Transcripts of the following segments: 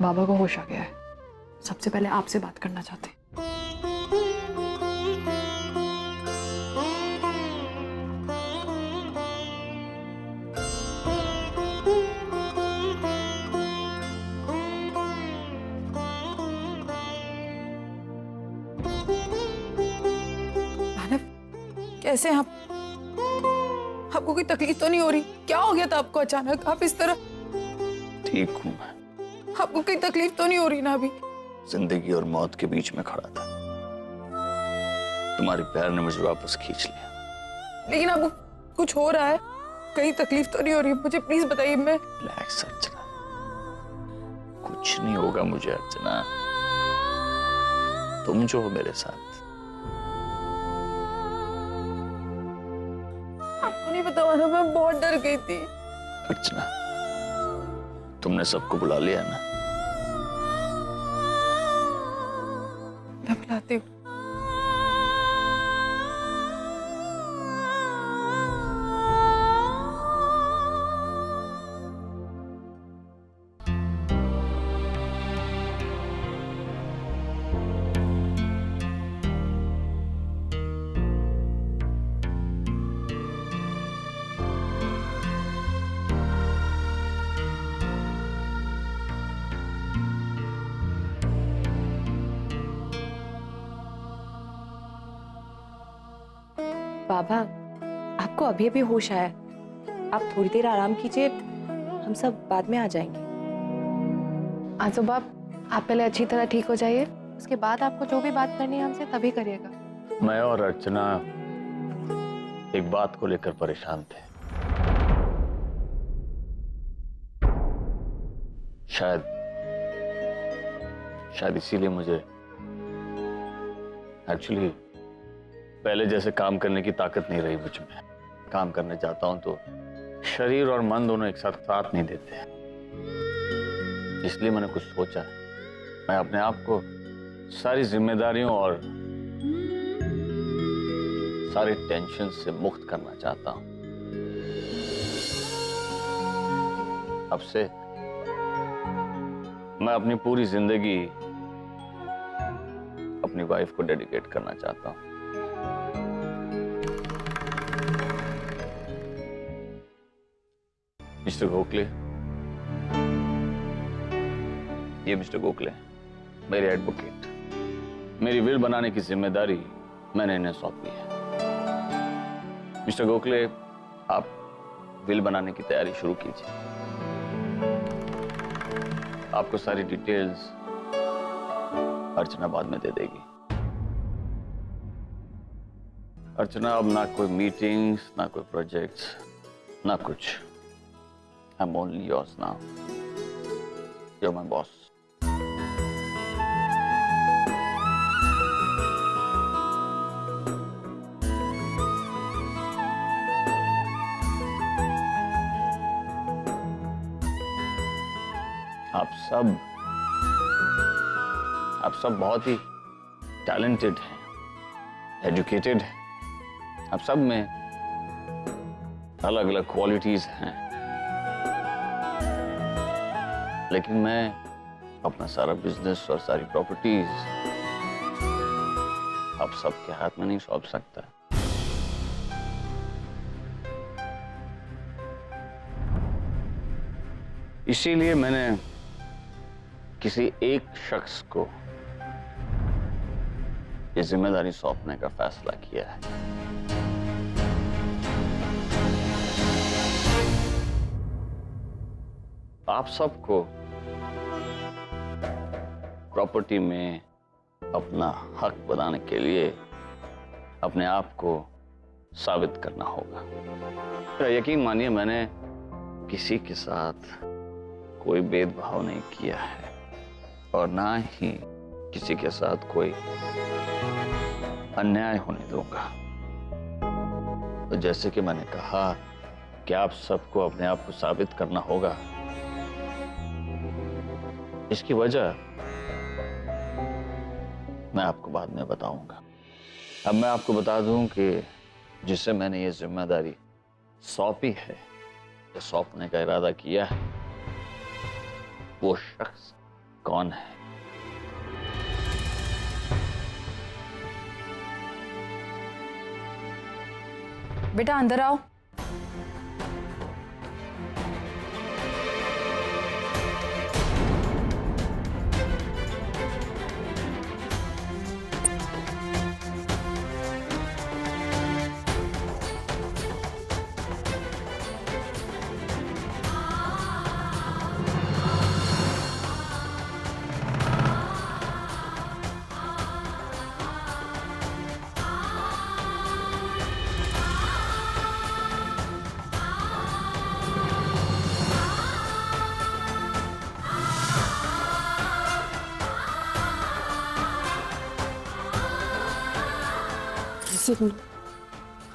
बाबा को होश आ गया है। सबसे पहले आपसे बात करना चाहते हैं। कैसे आप? आपको कोई तकलीफ तो नहीं हो रही? क्या हो गया था आपको अचानक? आप इस तरह? ठीक हूं मैं। आपको कोई तकलीफ तो नहीं हो रही ना अभी? जिंदगी और मौत के बीच में खड़ा था। तुम्हारे प्यार ने मुझे वापस खींच लिया। लेकिन आपको कुछ हो रहा है? कहीं तकलीफ तो नहीं हो रही? मुझे प्लीज बताइए। मैं रिलैक्स अर्चना, कुछ नहीं होगा मुझे अर्चना। तुम जो हो मेरे साथ। आपको नहीं पता ना, मैं बहुत डर गई थी। अर्चना, तुमने सबको बुला लिया ना? मैं बुलाती हूँ। बाबा, आपको अभी अभी होश आया। आप थोड़ी देर आराम कीजिए, हम सब बाद में आ जाएंगे। आजो बाप, आप पहले अच्छी तरह ठीक हो जाइए, उसके बाद आपको जो भी बात करनी है हमसे तभी करिएगा। मैं और अर्चना एक बात को लेकर परेशान थे। शायद इसीलिए मुझे एक्चुअली पहले जैसे काम करने की ताकत नहीं रही मुझ में। काम करने जाता हूं तो शरीर और मन दोनों एक साथ नहीं देते। इसलिए मैंने कुछ सोचा है। मैं अपने आप को सारी जिम्मेदारियों और सारी टेंशन से मुक्त करना चाहता हूं। अब से मैं अपनी पूरी जिंदगी अपनी वाइफ को डेडिकेट करना चाहता हूं। मिस्टर गोखले, ये मिस्टर गोखले मेरे एडवोकेट। मेरी विल बनाने की जिम्मेदारी मैंने इन्हें सौंपी है। मिस्टर गोखले, आप विल बनाने की तैयारी शुरू कीजिए। आपको सारी डिटेल्स अर्चना बाद में दे देगी। अर्चना, अब ना कोई मीटिंग्स, ना कोई प्रोजेक्ट्स, ना कुछ। I'm only yours now. You're my boss. आप सब बहुत ही टैलेंटेड हैं, एजुकेटेड हैं। आप सब में अलग अलग क्वालिटीज हैं। लेकिन मैं अपना सारा बिजनेस और सारी प्रॉपर्टीज आप सबके हाथ में नहीं सौंप सकता। इसीलिए मैंने किसी एक शख्स को ये जिम्मेदारी सौंपने का फैसला किया है। आप सबको प्रॉपर्टी में अपना हक बनाने के लिए अपने आप को साबित करना होगा। मेरा यकीन मानिए, मैंने किसी के साथ कोई भेदभाव नहीं किया है और ना ही किसी के साथ कोई अन्याय होने दूंगा। तो जैसे कि मैंने कहा कि आप सबको अपने आप को साबित करना होगा, इसकी वजह मैं आपको बाद में बताऊंगा। अब मैं आपको बता दूं कि जिसे मैंने ये जिम्मेदारी सौंपी है या सौंपने का इरादा किया है, वो शख्स कौन है। बेटा अंदर आओ।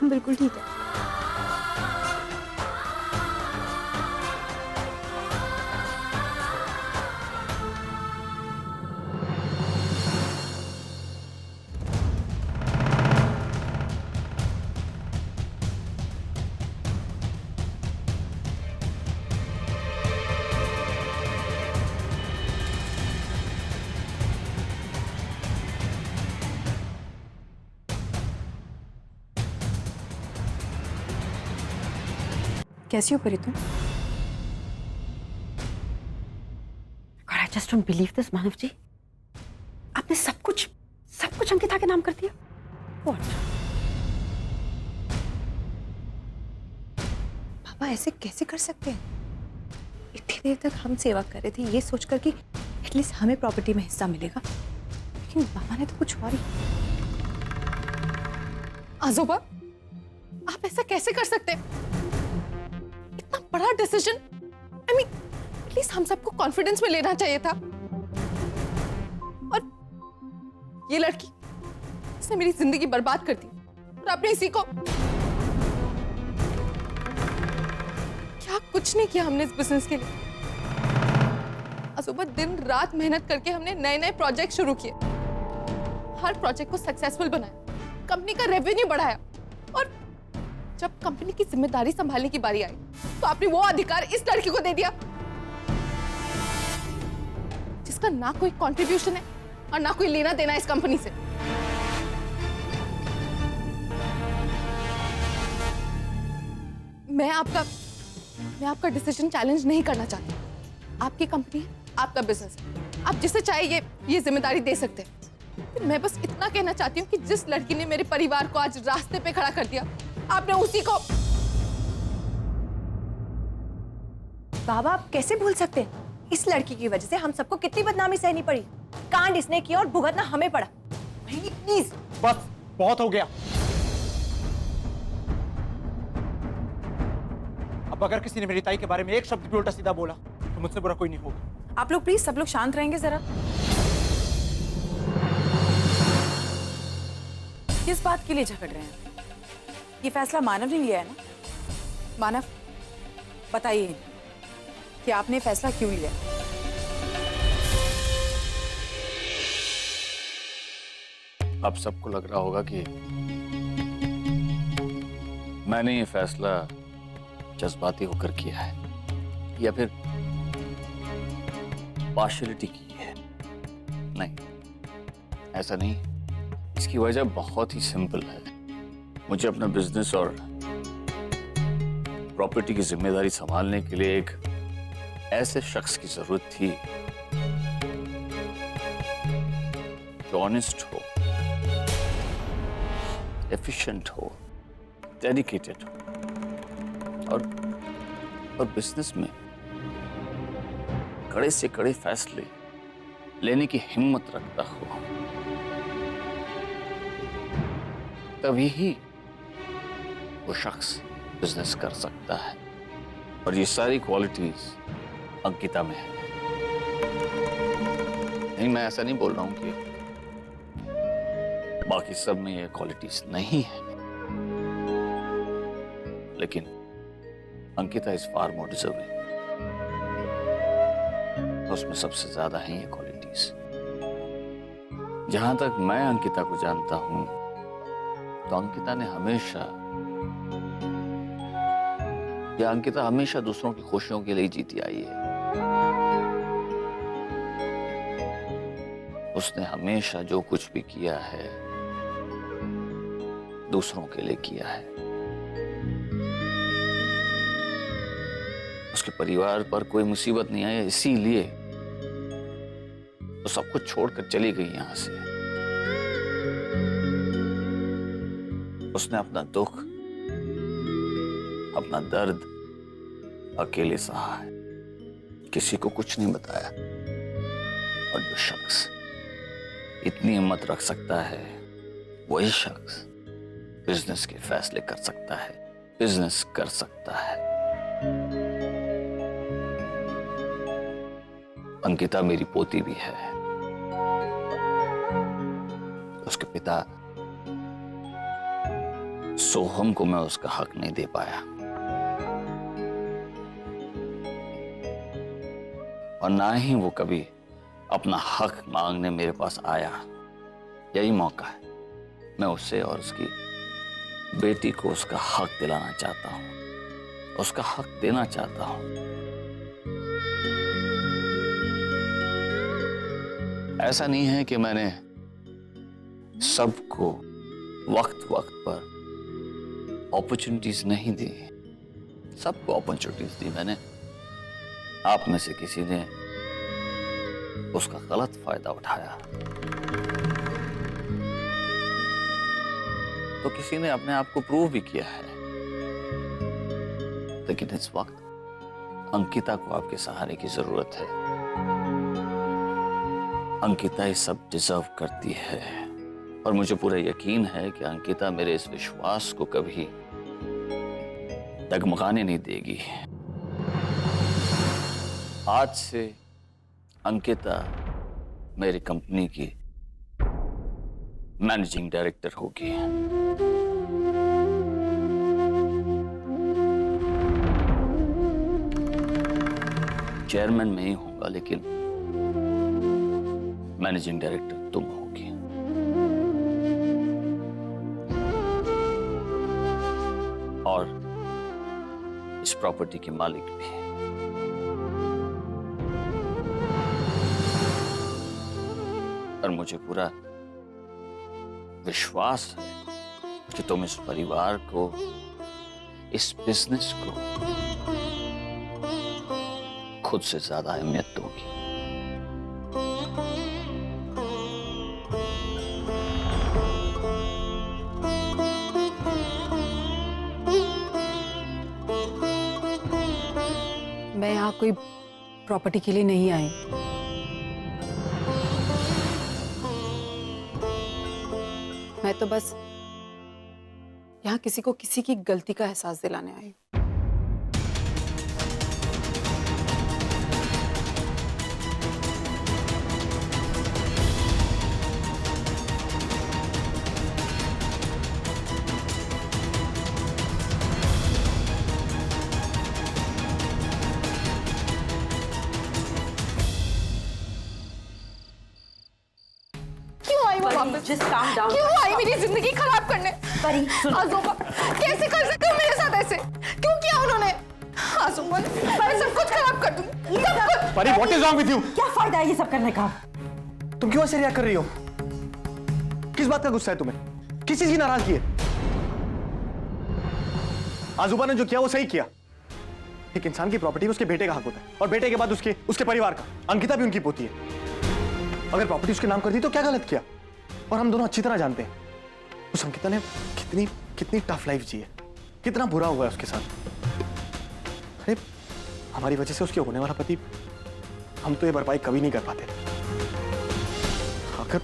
हम बिल्कुल ठीक है। कैसी हो परी तुम? I just don't believe this, मानव जी। आपने सब कुछ अंकिता के नाम कर दिया। What? पापा ऐसे कैसे कर सकते हैं? इतनी देर तक हम सेवा कर रहे थे ये सोचकर कि एटलीस्ट हमें प्रॉपर्टी में हिस्सा मिलेगा, लेकिन पापा ने तो कुछ और ही। आजोबा, आप ऐसा कैसे कर सकते हैं? इतना बड़ा डिसीजन, आई मीन एटलीस्ट हम सबको कॉन्फिडेंस में लेना चाहिए था। और ये लड़की, इसने मेरी जिंदगी बर्बाद कर दी और आपने इसी को। क्या कुछ नहीं किया हमने इस बिजनेस के लिए। आजोबा, दिन रात मेहनत करके हमने नए नए प्रोजेक्ट शुरू किए, हर प्रोजेक्ट को सक्सेसफुल बनाया, कंपनी का रेवेन्यू बढ़ाया, और जब कंपनी की जिम्मेदारी संभालने की बारी आई तो आपने वो अधिकार इस लड़की को दे दिया जिसका ना कोई कंट्रीब्यूशन है और ना कोई लेना देना इस कंपनी से। मैं आपका डिसीजन चैलेंज नहीं करना चाहती। आपकी कंपनी, आपका बिजनेस, आप जिसे चाहे ये जिम्मेदारी दे सकते हैं। मैं बस इतना कहना चाहती हूँ कि जिस लड़की ने मेरे परिवार को आज रास्ते पे खड़ा कर दिया, आपने उसी को। बाबा आप कैसे भूल सकते हैं? इस लड़की की वजह से हम सबको कितनी बदनामी सहनी पड़ी। कांड इसने किया और भुगतना हमें पड़ा। प्लीज बस बहुत हो गया। अब अगर किसी ने मेरी ताई के बारे में एक शब्द भी उल्टा सीधा बोला तो मुझसे बुरा कोई नहीं होगा। आप लोग प्लीज सब लोग शांत रहेंगे जरा। किस बात के लिए झगड़ रहे हैं? ये फैसला मानव ने लिया है ना? मानव, बताइए कि आपने फैसला क्यों लिया? अब सबको लग रहा होगा कि मैंने ये फैसला जज्बाती होकर किया है या फिर पार्शियलिटी की है। नहीं, ऐसा नहीं। इसकी वजह बहुत ही सिंपल है। मुझे अपना बिजनेस और प्रॉपर्टी की जिम्मेदारी संभालने के लिए एक ऐसे शख्स की जरूरत थी जो ऑनेस्ट हो, एफिशिएंट हो, डेडिकेटेड हो और बिजनेस में कड़े से कड़े फैसले लेने की हिम्मत रखता हो। तभी ही वो शख्स बिजनेस कर सकता है, और ये सारी क्वालिटीज अंकिता में है। नहीं, मैं ऐसा नहीं बोल रहा हूं कि बाकी सब में ये क्वालिटीज नहीं है, लेकिन Ankita is far more deserving. उसमें सबसे ज्यादा है ये क्वालिटीज। जहां तक मैं अंकिता को जानता हूं तो अंकिता हमेशा दूसरों की खुशियों के लिए जीती आई है। उसने हमेशा जो कुछ भी किया है दूसरों के लिए किया है। उसके परिवार पर कोई मुसीबत नहीं आई, इसीलिए वो सब कुछ छोड़कर चली गई यहां से। उसने अपना दुख, अपना दर्द अकेले सहा है, किसी को कुछ नहीं बताया। और जो शख्स इतनी हिम्मत रख सकता है, वही शख्स बिजनेस के फैसले कर सकता है, बिजनेस कर सकता है। अंकिता मेरी पोती भी है। उसके पिता सोहम को मैं उसका हक नहीं दे पाया, और ना ही वो कभी अपना हक मांगने मेरे पास आया। यही मौका है, मैं उससे और उसकी बेटी को उसका हक दिलाना चाहता हूं, उसका हक देना चाहता हूं। ऐसा नहीं है कि मैंने सबको वक्त वक्त पर अपॉर्चुनिटीज नहीं दी, सबको अपॉर्चुनिटीज दी मैंने। आप में से किसी ने उसका गलत फायदा उठाया, तो किसी ने अपने आप को प्रूव भी किया है। लेकिन इस वक्त अंकिता को आपके सहारे की जरूरत है। अंकिता ये सब डिजर्व करती है, और मुझे पूरा यकीन है कि अंकिता मेरे इस विश्वास को कभी डगमगाने नहीं देगी। आज से अंकिता मेरी कंपनी की मैनेजिंग डायरेक्टर होगी। चेयरमैन मैं ही होगा, लेकिन मैनेजिंग डायरेक्टर तुम होगी। और इस प्रॉपर्टी के मालिक भी। और मुझे पूरा विश्वास है कि तुम इस परिवार को, इस बिजनेस को खुद से ज्यादा अहमियत दोगी। मैं यहाँ कोई प्रॉपर्टी के लिए नहीं आई। मैं तो बस यहाँ किसी को किसी की गलती का एहसास दिलाने आई। Just calm down. क्यों आई मेरी जिंदगी खराब करने? परी, सुन। आज़ोबा, कैसे कर सकते हो मेरे साथ ऐसे? क्यों किया उन्होंने? आज़ोबा, मैं सब कुछ खराब कर दूंगी। सब कुछ। परी, what is wrong with you? क्या फायदा है ये सब करने का? तुम क्यों ऐसे रिएक्ट कर रही हो? किस बात का गुस्सा है तुम्हें? किस चीज की नाराजगी है? आज़ुबा ने जो किया वो सही किया। एक इंसान की प्रॉपर्टी में उसके बेटे का हक होता है, और बेटे के बाद उसके परिवार का। अंकिता भी उनकी पोती है। अगर प्रॉपर्टी उसके नाम कर दी तो क्या गलत किया? और हम दोनों अच्छी तरह जानते हैं उस अंकिता ने कितनी टफ लाइफ जी है, कितना बुरा हुआ है उसके साथ। अरे हमारी वजह से उसके होने वाला पति, हम तो ये भरपाई कभी नहीं कर पाते। अगर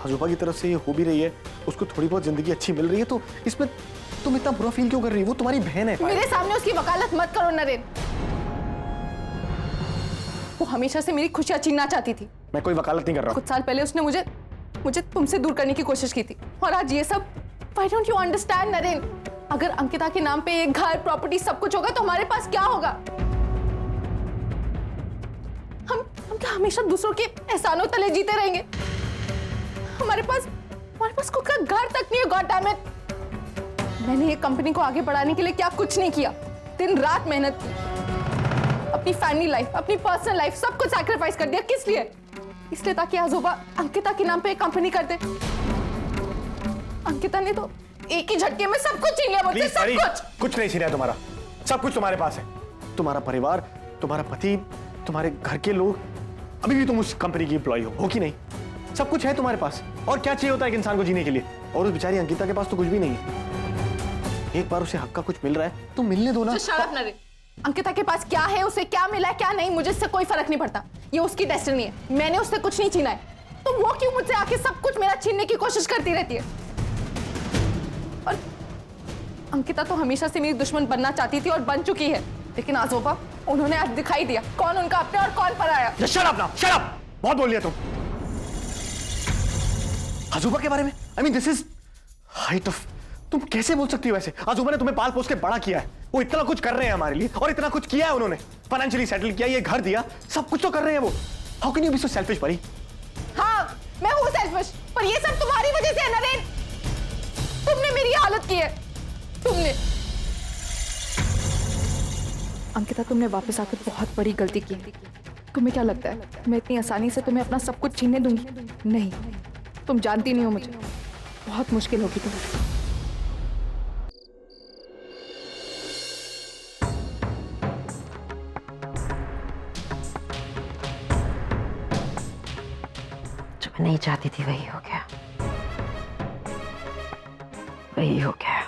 आज़ुबा की तरफ से ये हो भी रही है, उसको थोड़ी बहुत जिंदगी अच्छी मिल रही है, तो इसमें तुम इतना बुरा फील क्यों कर रही हो? वो तुम्हारी बहन है। मेरे सामने उसकी वकालत मत करो नरेन। वो हमेशा से मेरी खुशियां छीनना चाहती थी। मैं कोई वकालत नहीं कर रहा। कुछ साल पहले उसने मुझे तुमसे दूर करने की कोशिश की थी, और आज ये सब। Why don't you understand Naren? अगर अंकिता के नाम पे एक घर, प्रॉपर्टी, सब कुछ होगा तो हमारे पास क्या होगा? हम क्या हमेशा दूसरों के एहसानों तले जीते रहेंगे? हमारे पास खुद का घर तक नहीं है। God damn it. मैंने ये कंपनी को आगे बढ़ाने के लिए क्या कुछ नहीं किया, दिन रात मेहनत की, अपनी फैमिली लाइफ, अपनी पर्सनल लाइफ, सब कुछ सैक्रिफाइस कर दिया। किस लिए? इसलिए ताकि आजोबा अंकिता के नाम पे एक कंपनी कर दे। अंकिता ने तो एक ही झटके में सब कुछ छीन लिया मुझसे, सब कुछ। कुछ नहीं छीना है तुम्हारा, सब कुछ तुम्हारे पास है। तुम्हारा परिवार, तुम्हारा पति, तुम्हारे घर के लोग, अभी भी तुम उस कंपनी की एम्प्लॉय हो कि नहीं? सब कुछ है तुम्हारे पास। और क्या चाहिए होता है एक इंसान को जीने के लिए? और उस बेचारी अंकिता के पास तो कुछ भी नहीं है। एक बार उसे हक का कुछ मिल रहा है तो मिलने दो ना। Shut up Naren. अंकिता के पास क्या है, उसे क्या मिला है, क्या नहीं, मुझे इससे कोई फर्क नहीं पड़ता। ये उसकी डेस्टिनी है, मैंने उससे कुछ नहीं छीना है। तो वो क्यों मुझसे आके सब कुछ मेरा छीनने की कोशिश करती रहती है? और अंकिता तो हमेशा से मेरी दुश्मन बनना चाहती थी और बन चुकी है, लेकिन आजोबा उन्होंने आज दिखाई दिया कौन उनका अपना और कौन पराया। शट अप ना, शट अप। बहुत बोल लिया तुम। आजोबा के बारे में, I mean this is height of, तुम कैसे बोल सकती हो ऐसे? आजोबा ने तुम्हें पाल पोस के बड़ा किया है, वो इतना कुछ कर रहे हैं हमारे लिए, और इतना कुछ किया है उन्होंने, फाइनेंशियली सेटल किया, ये घर दिया, सब कुछ तो कर रहे हैं वो। How can you be so selfish Pari? हाँ, मैं हूँ सेल्फिश, पर ये सब तुम्हारी वजह से है नरेन। तुमने मेरी हालत की है, तुमने। अंकिता, तुमने वापस आकर बहुत बड़ी गलती की। तुम्हें क्या लगता है मैं इतनी आसानी से तुम्हें अपना सब कुछ छीनने दूंगी? नहीं, तुम जानती नहीं हो मुझे, बहुत मुश्किल होगी तुम्हें। जो मैं नहीं चाहती थी वही हो गया, वही हो गया।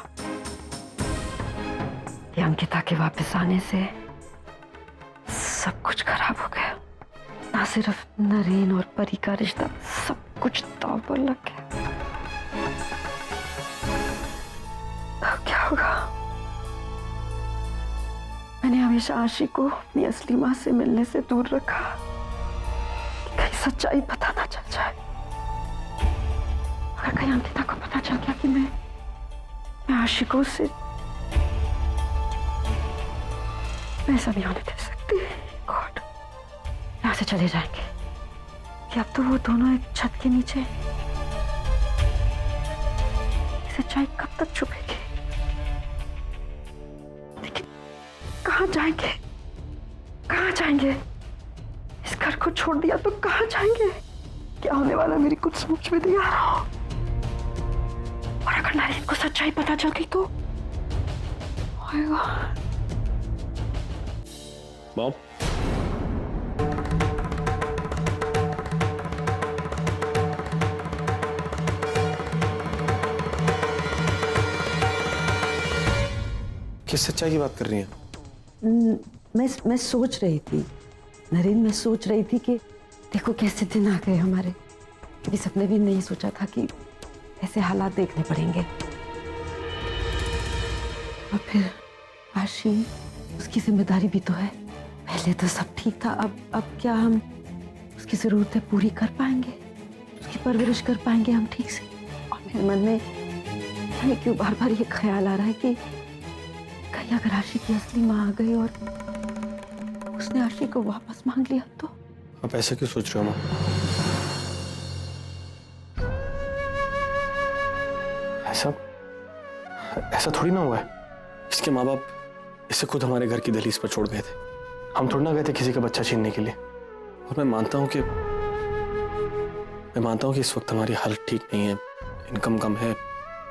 ये अंकिता के वापस आने से सब कुछ खराब हो गया। ना सिर्फ नरेन और परी का रिश्ता, सब कुछ दांव पर लग गया। अब क्या होगा? मैंने हमेशा आशी को अपनी असली मां से मिलने से दूर रखा, कहीं सच्चाई पता ना चल जाए। अगर कहीं अंकिता को पता चल गया कि मैं आशी को उससे, मैं ऐसा नहीं होने दे सकती। गॉड, यहाँ से चले जाएंगे कि अब तो वो दोनों एक छत के नीचे। सच्चाई कब तक छुपेगी? लेकिन कहाँ जाएंगे? कहाँ जाएंगे? इस घर को छोड़ दिया तो कहाँ जाएंगे? क्या होने वाला मेरी कुछ समझ में नहीं आ रहा। और अगर नरेन को सच्चाई पता चल गई तो होएगा। मॉम, किस सच्चाई की बात कर रही हैं? मैं सोच रही थी नरेन, मैं सोच रही थी कि देखो कैसे दिन आ गए हमारे। कभी सपने भी नहीं सोचा था कि ऐसे हालात देखने पड़ेंगे। और फिर आशी, उसकी जिम्मेदारी भी तो है। पहले तो सब ठीक था, अब क्या हम उसकी जरूरतें पूरी कर पाएंगे? उसकी परवरिश कर पाएंगे हम ठीक से? और मेरे मन में हमें क्यों बार बार ये ख्याल आ रहा है कि कहीं अगर आशी की असली माँ आ गई और उसने आशी को वापस मांग लिया तो? आप ऐसा क्यों सोच रहे हो माँ? ऐसा थोड़ी ना हुआ है। इसके माँ बाप इसे खुद हमारे घर की दहलीज पर छोड़ गए थे। हम थोड़ा ना गए थे किसी का बच्चा छीनने के लिए। और मैं मानता हूँ कि इस वक्त हमारी हालत ठीक नहीं है, इनकम कम है,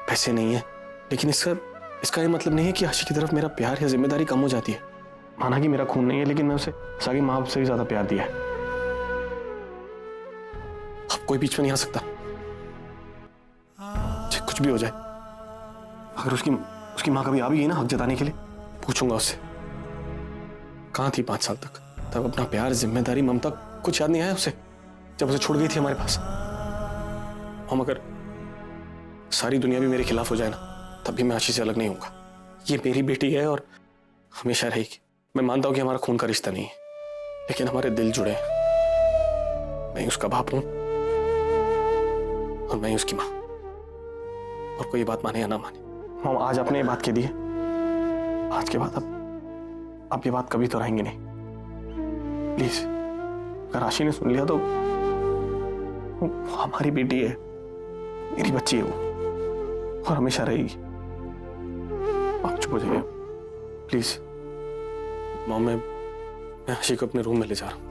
पैसे नहीं है, लेकिन इसका ये मतलब नहीं है कि आशी की तरफ मेरा प्यार या जिम्मेदारी कम हो जाती है। माना कि मेरा खून नहीं है, लेकिन मैं उसे सागी माँ बाप से भी ज्यादा प्यार दिया है। अब कोई बीच में नहीं आ सकता, चाहे कुछ भी हो जाए। अगर उसकी माँ कभी आ भी गई ना हक जताने के लिए, पूछूंगा उससे कहाँ थी 5 साल तक। तब अपना प्यार, जिम्मेदारी, ममता कुछ याद नहीं आया उसे जब उसे छोड़ गई थी हमारे पास। हम अगर सारी दुनिया भी मेरे खिलाफ हो जाए ना, तब भी मैं आशी से अलग नहीं होऊंगा। ये मेरी बेटी है और हमेशा रहेगी। मैं मानता हूं कि हमारा खून का रिश्ता नहीं है, लेकिन हमारे दिल जुड़े हैं। मैं उसका बाप हूं और मैं उसकी मां। और कोई बात माने या ना माने, हम आज आपने ये बात कह दी है, आज के बाद अब ये बात कभी तो रहेंगे नहीं। प्लीज, अगर आशी ने सुन लिया तो वो हमारी बेटी है, मेरी बच्ची है वो, और हमेशा रहेगी। आप चुप हो जाइए प्लीज। मॉम, मैं आशी को अपने रूम में ले जा रहा हूं।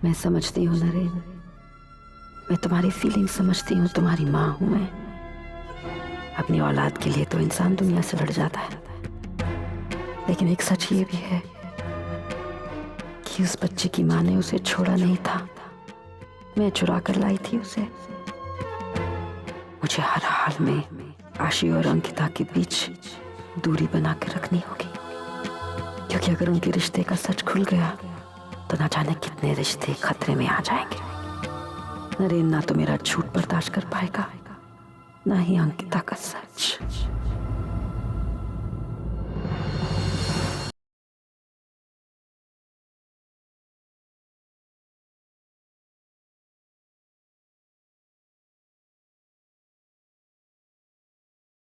मैं समझती हूँ नरेन, मैं तुम्हारी फीलिंग समझती हूँ, तुम्हारी माँ हूँ मैं। अपनी औलाद के लिए तो इंसान दुनिया से लड़ जाता है, लेकिन एक सच ये भी है कि उस बच्चे की माँ ने उसे छोड़ा नहीं था, मैं चुरा कर लाई थी उसे। मुझे हर हाल में आशी और अंकिता के बीच दूरी बना के रखनी होगी, क्योंकि अगर उनके रिश्ते का सच खुल गया तो ना जाने कितने रिश्ते खतरे में आ जाएंगे। नरेन ना तो मेरा झूठ बर्दाश्त कर पाएगा, ना ही अंकिता का सच।